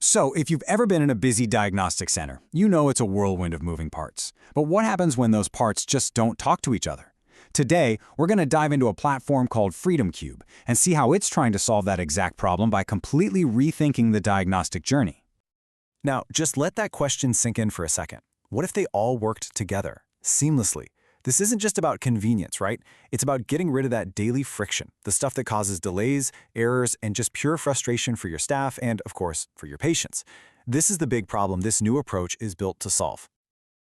So, if you've ever been in a busy diagnostic center, you know it's a whirlwind of moving parts. But what happens when those parts just don't talk to each other? Today, we're going to dive into a platform called Freedom and see how it's trying to solve that exact problem by completely rethinking the diagnostic journey. Now, just let that question sink in for a second. What if they all worked together, seamlessly? This isn't just about convenience, right? It's about getting rid of that daily friction, the stuff that causes delays, errors, and just pure frustration for your staff and, of course, for your patients. This is the big problem this new approach is built to solve.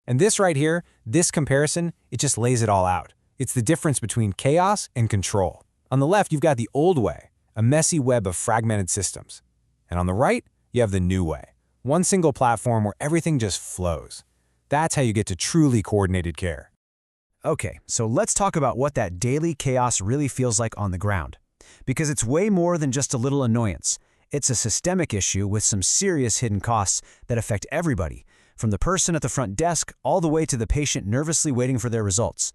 And this right here, this comparison, it just lays it all out. It's the difference between chaos and control. On the left, you've got the old way, a messy web of fragmented systems. And on the right, you have the new way, one single platform where everything just flows. That's how you get to truly coordinated care. Okay, so let's talk about what that daily chaos really feels like on the ground. Because it's way more than just a little annoyance. It's a systemic issue with some serious hidden costs that affect everybody, from the person at the front desk all the way to the patient nervously waiting for their results.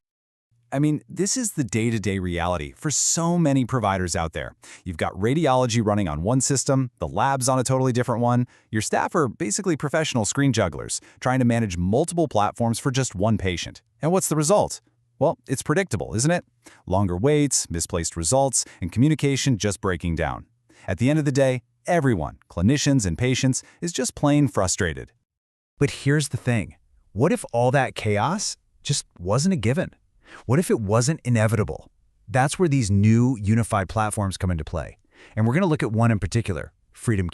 I mean, this is the day-to-day reality for so many providers out there. You've got radiology running on one system, the lab's on a totally different one. Your staff are basically professional screen jugglers, trying to manage multiple platforms for just one patient. And what's the result? Well, it's predictable, isn't it? Longer waits, misplaced results, and communication just breaking down. At the end of the day, everyone, clinicians and patients, is just plain frustrated. But here's the thing. What if all that chaos just wasn't a given? What if it wasn't inevitable? That's where these new unified platforms come into play. And we're going to look at one in particular, Freedom.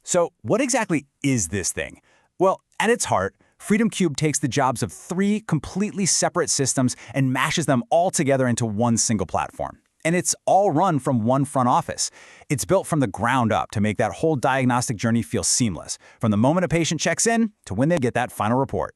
So what exactly is this thing? Well, at its heart, Freedom takes the jobs of three completely separate systems and mashes them all together into one single platform. And it's all run from one front office. It's built from the ground up to make that whole diagnostic journey feel seamless, from the moment a patient checks in to when they get that final report.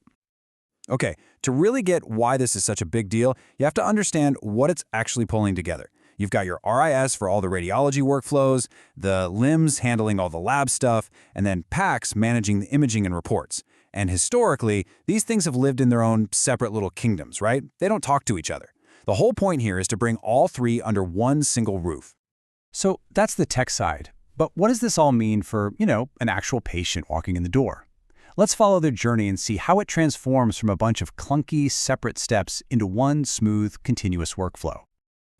Okay, to really get why this is such a big deal, you have to understand what it's actually pulling together. You've got your RIS for all the radiology workflows, the LIMS handling all the lab stuff, and then PACS managing the imaging and reports. And historically, these things have lived in their own separate little kingdoms, right? They don't talk to each other. The whole point here is to bring all three under one single roof. So that's the tech side. But what does this all mean for, an actual patient walking in the door? Let's follow their journey and see how it transforms from a bunch of clunky, separate steps into one smooth, continuous workflow.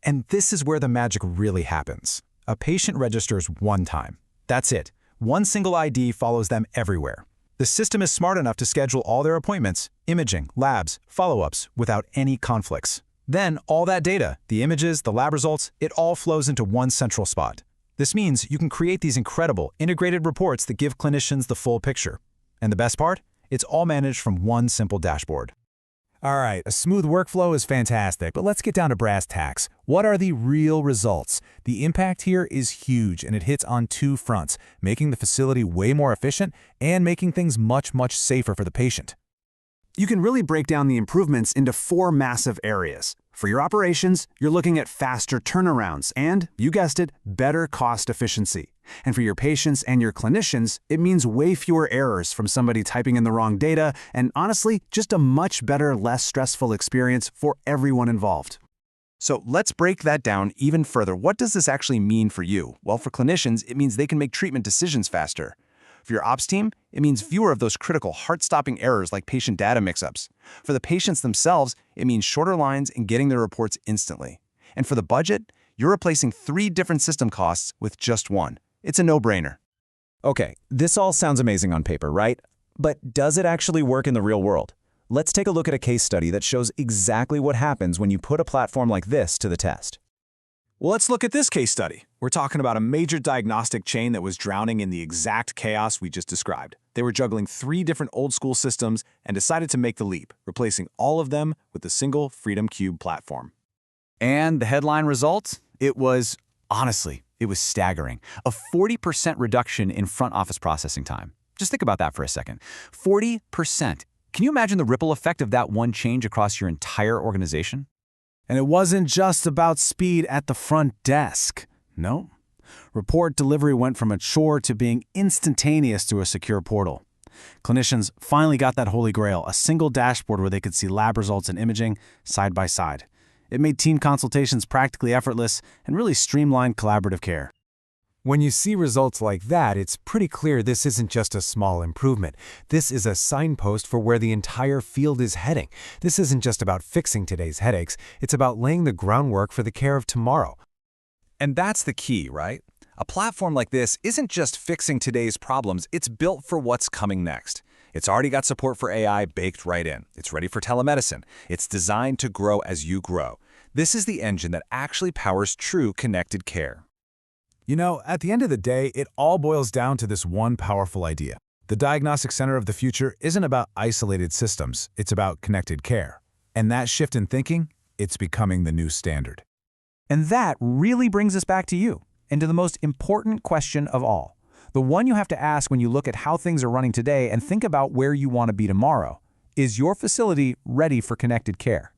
And this is where the magic really happens. A patient registers one time. That's it. One single ID follows them everywhere. The system is smart enough to schedule all their appointments, imaging, labs, follow-ups, without any conflicts. Then all that data, the images, the lab results, it all flows into one central spot. This means you can create these incredible, integrated reports that give clinicians the full picture. And the best part? It's all managed from one simple dashboard. All right, a smooth workflow is fantastic, but let's get down to brass tacks. What are the real results? The impact here is huge, and it hits on two fronts, making the facility way more efficient and making things much, much safer for the patient. You can really break down the improvements into four massive areas. For your operations, you're looking at faster turnarounds and, you guessed it, better cost efficiency. And for your patients and your clinicians, it means way fewer errors from somebody typing in the wrong data and, honestly, just a much better, less stressful experience for everyone involved. So let's break that down even further. What does this actually mean for you? Well, for clinicians, it means they can make treatment decisions faster. For your ops team, it means fewer of those critical, heart-stopping errors like patient data mix-ups. For the patients themselves, it means shorter lines and getting their reports instantly. And for the budget, you're replacing 3 different system costs with just one. It's a no-brainer. Okay, this all sounds amazing on paper, right? But does it actually work in the real world? Let's take a look at a case study that shows exactly what happens when you put a platform like this to the test. Well, let's look at this case study. We're talking about a major diagnostic chain that was drowning in the exact chaos we just described. They were juggling 3 different old-school systems and decided to make the leap, replacing all of them with a single Freedom platform. And the headline result? It was, honestly, it was staggering. A 40% reduction in front office processing time. Just think about that for a second. 40%. Can you imagine the ripple effect of that one change across your entire organization? And it wasn't just about speed at the front desk. No. Report delivery went from a chore to being instantaneous through a secure portal. Clinicians finally got that holy grail, a single dashboard where they could see lab results and imaging side by side. It made team consultations practically effortless and really streamlined collaborative care. When you see results like that, it's pretty clear this isn't just a small improvement. This is a signpost for where the entire field is heading. This isn't just about fixing today's headaches, it's about laying the groundwork for the care of tomorrow. And that's the key, right? A platform like this isn't just fixing today's problems, it's built for what's coming next. It's already got support for AI baked right in. It's ready for telemedicine. It's designed to grow as you grow. This is the engine that actually powers true connected care. You know, at the end of the day, it all boils down to this one powerful idea. The diagnostic center of the future isn't about isolated systems, it's about connected care. And that shift in thinking, it's becoming the new standard. And that really brings us back to you, and to the most important question of all. The one you have to ask when you look at how things are running today and think about where you want to be tomorrow. Is your facility ready for connected care?